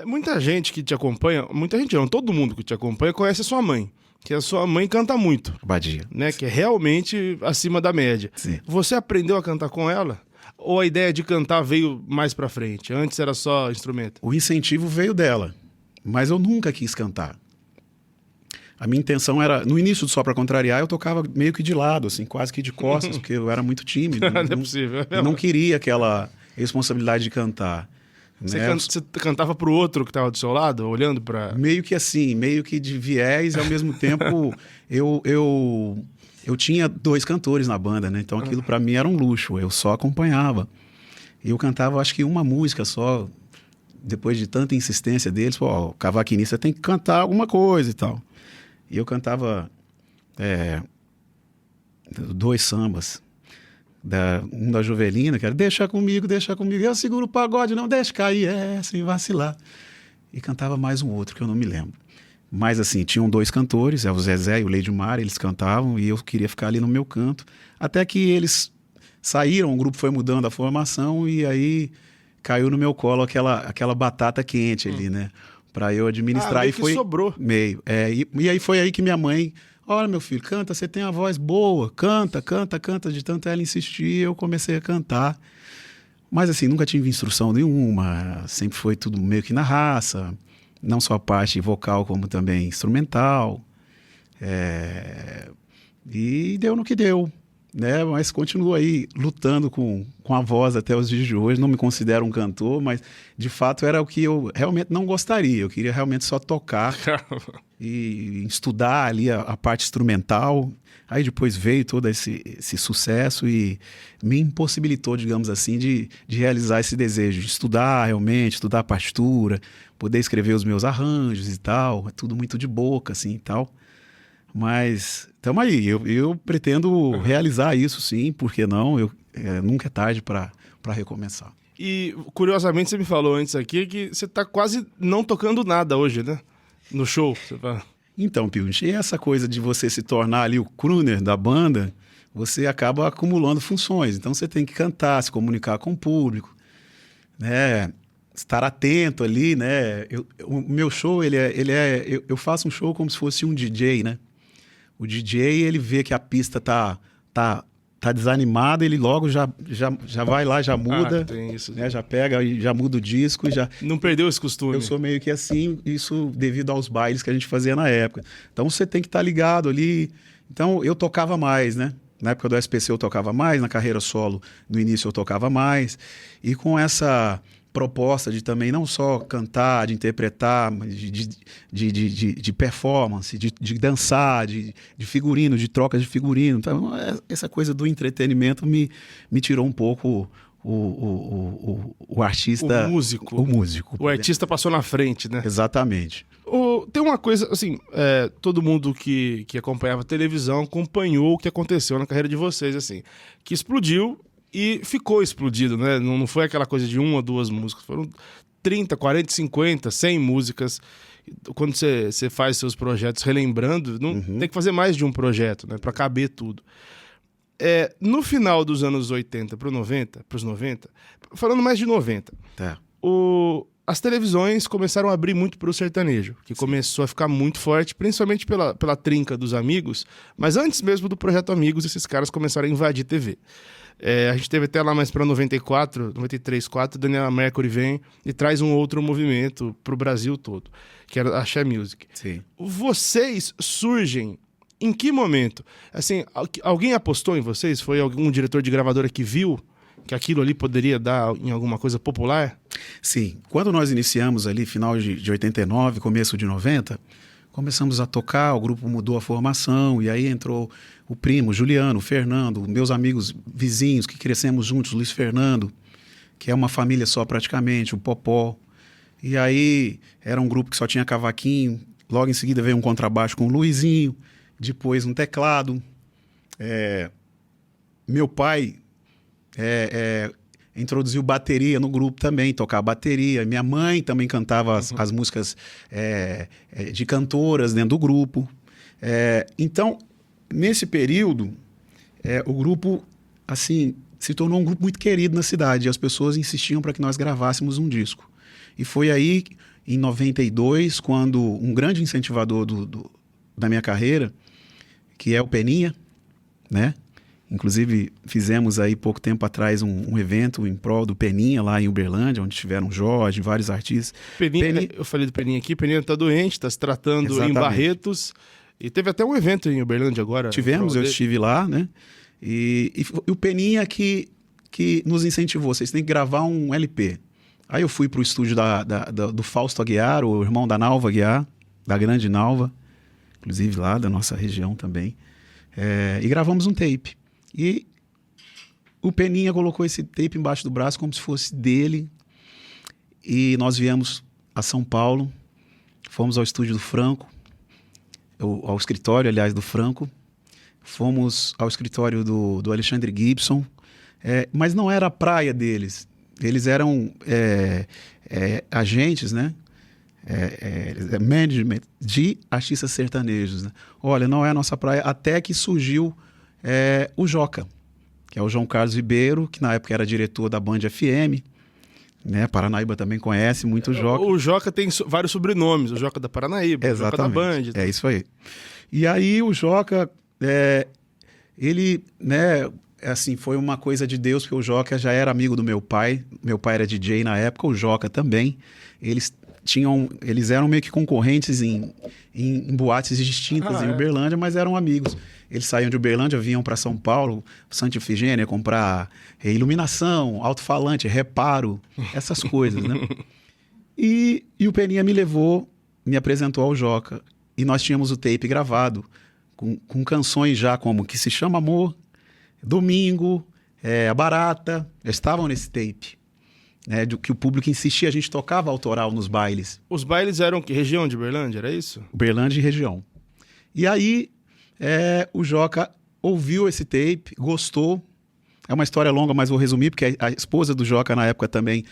Muita gente que te acompanha, muita gente não, todo mundo que te acompanha conhece a sua mãe. Que a sua mãe canta muito. Badia. Né? Que é realmente acima da média. Sim. Você aprendeu a cantar com ela? Ou a ideia de cantar veio mais pra frente? Antes era só instrumento? O incentivo veio dela, mas eu nunca quis cantar. A minha intenção era, no início do Só Pra Contrariar, eu tocava meio que de lado, assim, quase que de costas, porque eu era muito tímido. Não é possível. Eu não queria aquela responsabilidade de cantar. Você, né? você cantava pro outro que tava do seu lado, olhando pra... Meio que assim, meio que de viés, e ao mesmo tempo eu tinha 2 cantores na banda, né? Então aquilo pra mim era um luxo, eu só acompanhava. E eu cantava acho que uma música só, depois de tanta insistência deles, pô, o cavaquinista tem que cantar alguma coisa e tal. E eu cantava 2 sambas. Um da Jovelina, que era deixa comigo, eu seguro o pagode, não deixa cair, sem vacilar. E cantava mais um outro, que eu não me lembro. Mas assim, tinham 2 cantores, o Zezé e o Leidmar, eles cantavam e eu queria ficar ali no meu canto. Até que eles saíram, o grupo foi mudando a formação e aí caiu no meu colo aquela batata quente ali, né? Pra eu administrar. Meio e foi que sobrou. Meio. E aí foi aí que minha mãe... Olha, meu filho, canta, você tem a voz boa, canta. De tanto ela insistir, eu comecei a cantar. Mas assim, nunca tive instrução nenhuma, sempre foi tudo meio que na raça, não só a parte vocal, como também instrumental. E deu no que deu, né? Mas continuo aí lutando com a voz até os dias de hoje. Não me considero um cantor, mas de fato era o que eu realmente não gostaria. Eu queria realmente só tocar e estudar ali a parte instrumental. Aí depois veio todo esse sucesso e me impossibilitou, digamos assim, de realizar esse desejo, de estudar realmente, estudar a partitura, poder escrever os meus arranjos e tal. É tudo muito de boca, assim, e tal. Mas estamos aí, eu pretendo realizar isso sim, por que não? Nunca é tarde para recomeçar. E curiosamente você me falou antes aqui que você tá quase não tocando nada hoje, né? No show. Você fala... Então, Pilch, e essa coisa de você se tornar ali o crooner da banda, você acaba acumulando funções. Então você tem que cantar, se comunicar com o público, né? Estar atento ali, né? O meu show, eu faço um show como se fosse um DJ, né? O DJ, ele vê que a pista tá desanimada, ele logo já vai lá, já muda, tem isso, né? Já pega e já muda o disco. Não perdeu esse costume? Eu sou meio que assim, isso devido aos bailes que a gente fazia na época. Então você tem que estar ligado ali. Então eu tocava mais, né? Na época do SPC eu tocava mais, na carreira solo, no início eu tocava mais. E com essa proposta de também não só cantar, de interpretar, mas de performance, de dançar, de figurino, de troca de figurino. Então, essa coisa do entretenimento me tirou um pouco o artista... O músico. O artista passou na frente, né? Exatamente. Tem uma coisa, assim, todo mundo que acompanhava a televisão acompanhou o que aconteceu na carreira de vocês, assim, que explodiu e ficou explodido, né? Não foi aquela coisa de 1 ou 2 músicas, foram 30, 40, 50, 100 músicas. Quando você faz seus projetos relembrando, tem que fazer mais de um projeto, né? Pra caber tudo. No final dos anos 80 pros 90, falando mais de 90, Tá. As televisões começaram a abrir muito pro sertanejo, que começou a ficar muito forte, principalmente pela trinca dos Amigos, mas antes mesmo do Projeto Amigos, esses caras começaram a invadir TV. A gente teve até lá mais para 93, 94, Daniela Mercury vem e traz um outro movimento pro Brasil todo, que era a Axé Music. Sim. Vocês surgem em que momento? Assim, alguém apostou em vocês? Foi algum diretor de gravadora que viu que aquilo ali poderia dar em alguma coisa popular? Sim. Quando nós iniciamos ali, final de 89, começo de 90, começamos a tocar, o grupo mudou a formação, e aí entrou o primo, Juliano, o Fernando, meus amigos vizinhos que crescemos juntos, Luiz Fernando, que é uma família só praticamente, o Popó. E aí era um grupo que só tinha cavaquinho, logo em seguida veio um contrabaixo com o Luizinho, depois um teclado. Meu pai introduziu bateria no grupo também, tocar bateria. Minha mãe também cantava as músicas de cantoras dentro do grupo. Então, nesse período, o grupo assim, se tornou um grupo muito querido na cidade. E as pessoas insistiam para que nós gravássemos um disco. E foi aí em 92, quando um grande incentivador da minha carreira, que é o Peninha, né? Inclusive, fizemos aí pouco tempo atrás um evento em prol do Peninha, lá em Uberlândia, onde tiveram Jorge, vários artistas. Peninha, eu falei do Peninha aqui, Peninha tá doente, tá se tratando Exatamente. em Barretos. E teve até um evento em Uberlândia agora. Tivemos, eu estive lá, né? E o Peninha que nos incentivou, vocês têm que gravar um LP. Aí eu fui para o estúdio do Fausto Aguiar, o irmão da Nalva Aguiar, da grande Nalva, inclusive lá da nossa região também. E gravamos um tape. E o Peninha colocou esse tape embaixo do braço como se fosse dele. E nós viemos a São Paulo, fomos ao estúdio do Franco, ao escritório, aliás, do Franco. Fomos ao escritório do Alexandre Gibson, mas não era a praia deles. Eles eram agentes, né? Management de artistas sertanejos. Né? Olha, não é a nossa praia, até que surgiu o Joca, que é o João Carlos Ribeiro, que na época era diretor da Band FM, né? Paranaíba também conhece muito o Joca. O Joca tem vários sobrenomes, o Joca da Paranaíba, exatamente. O Joca da Band. É isso aí. E aí o Joca, ele, né, assim, foi uma coisa de Deus, porque o Joca já era amigo do meu pai era DJ na época, o Joca também. Eles eram meio que concorrentes em boates distintas em Uberlândia, mas eram amigos. Eles saíam de Uberlândia, vinham para São Paulo, Santa Efigênia, comprar iluminação, alto-falante, reparo, essas coisas, né? E o Peninha me apresentou ao Joca. E nós tínhamos o tape gravado, com canções já como Que Se Chama Amor, Domingo, A Barata, estavam nesse tape. Que o público insistia, a gente tocava autoral nos bailes. Os bailes eram que região de Uberlândia, era isso? Uberlândia e região. E aí o Joca ouviu esse tape, gostou. É uma história longa, mas vou resumir, porque a esposa do Joca na época também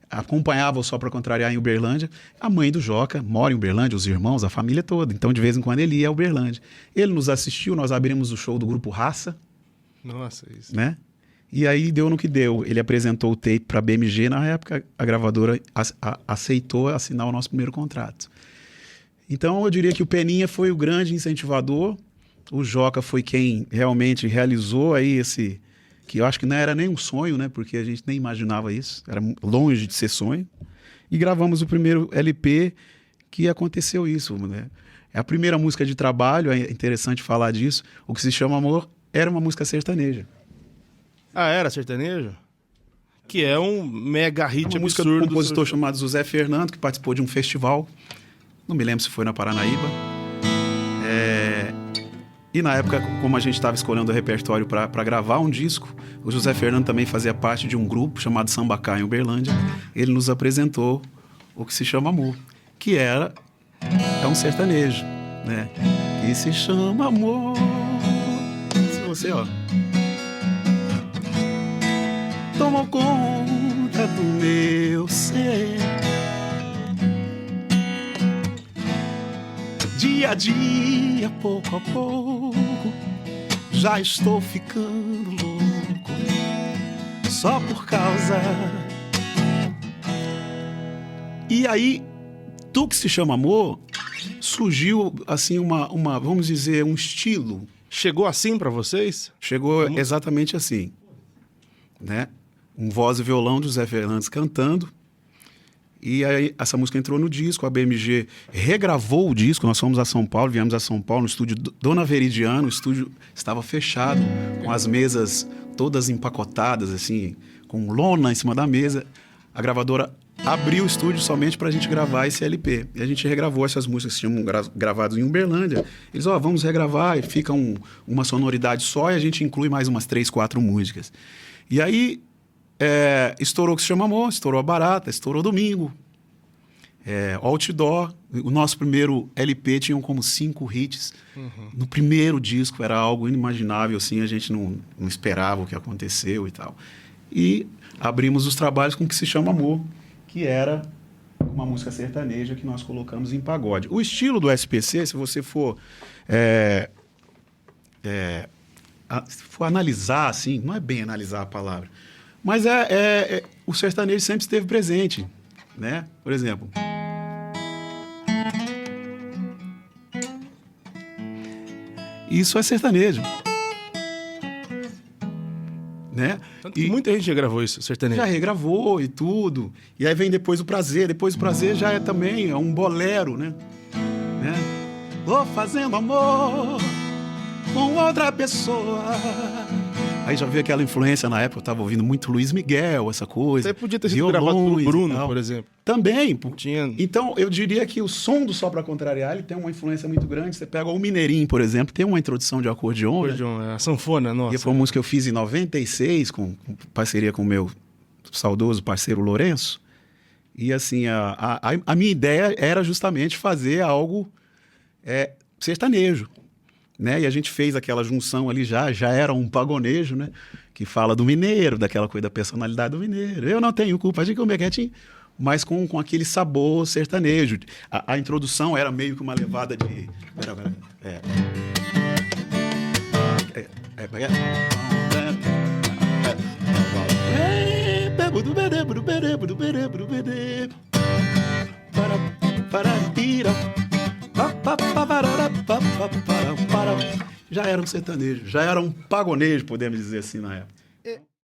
acompanhava o Só Pra Contrariar em Uberlândia. A mãe do Joca mora em Uberlândia, os irmãos, a família toda. Então, de vez em quando, ele ia a Uberlândia. Ele nos assistiu, nós abrimos o show do Grupo Raça. Nossa, isso. Né? E aí deu no que deu. Ele apresentou o tape para a BMG. Na época, a gravadora aceitou assinar o nosso primeiro contrato. Então, eu diria que o Peninha foi o grande incentivador. O Joca foi quem realmente realizou aí que eu acho que não era nem um sonho, né? Porque a gente nem imaginava isso. Era longe de ser sonho. E gravamos o primeiro LP que aconteceu isso, né? É a primeira música de trabalho, é interessante falar disso. O Que Se Chama Amor era uma música sertaneja. Ah, era sertanejo? Que é um mega hit absurdo. Uma música de um compositor chamado José Fernando, que participou de um festival. Não me lembro se foi na Paranaíba. E na época, como a gente estava escolhendo o repertório para gravar um disco, o José Fernando também fazia parte de um grupo chamado Sambacá em Uberlândia. Ele nos apresentou o Que Se Chama Amor, que é um sertanejo, né? Que se chama amor. Se você, tomou conta do meu ser. Dia a dia, pouco a pouco, já estou ficando louco, só por causa. E aí, do Que Se Chama Amor, surgiu, assim, vamos dizer, um estilo. Chegou assim pra vocês? Chegou exatamente assim, né? Um voz e violão do Zé Fernandes cantando. E aí essa música entrou no disco, a BMG regravou o disco, nós fomos a São Paulo, viemos a São Paulo, no estúdio Dona Veridiano, o estúdio estava fechado, com as mesas todas empacotadas, assim, com lona em cima da mesa. A gravadora abriu o estúdio somente para a gente gravar esse LP. E a gente regravou essas músicas que tinham gravadas em Uberlândia. Eles, vamos regravar, e fica uma sonoridade só, e a gente inclui mais umas 3, 4 músicas. E aí estourou o Que Se Chama Amor, estourou A Barata, estourou Domingo, Outdoor. O nosso primeiro LP tinha como 5 hits. No primeiro disco era algo inimaginável, assim, a gente não esperava o que aconteceu e tal. E abrimos os trabalhos com O Que Se Chama Amor, que era uma música sertaneja que nós colocamos em pagode. O estilo do SPC, se você for analisar, assim, não é bem analisar a palavra, mas o sertanejo sempre esteve presente, né? Por exemplo, Isso é sertanejo. Né? Tanto que muita gente já gravou isso, sertanejo. Já regravou e tudo. E aí vem depois o prazer. Depois o prazer já é também um bolero, né? Vou fazendo amor com outra pessoa. Aí já veio aquela influência na época, eu tava ouvindo muito Luiz Miguel, essa coisa. Você podia ter sido gravado pelo Bruno, por exemplo. Também. Tinha... Então, eu diria que o som do Só Pra Contrariar, ele tem uma influência muito grande. Você pega o Mineirinho, por exemplo, tem uma introdução de acordeon. Acordeon, a sanfona, nossa. E foi uma música que eu fiz em 96, com parceria com o meu saudoso parceiro Lourenço. E assim, a minha ideia era justamente fazer algo sertanejo. Né? E a gente fez aquela junção ali, já era um pagonejo, né? Que fala do mineiro, daquela coisa da personalidade do mineiro. Eu não tenho culpa de comer quietinho, mas com aquele sabor sertanejo. A introdução era meio que uma levada de... Já era um sertanejo, já era um pagonejo, podemos dizer assim, na época.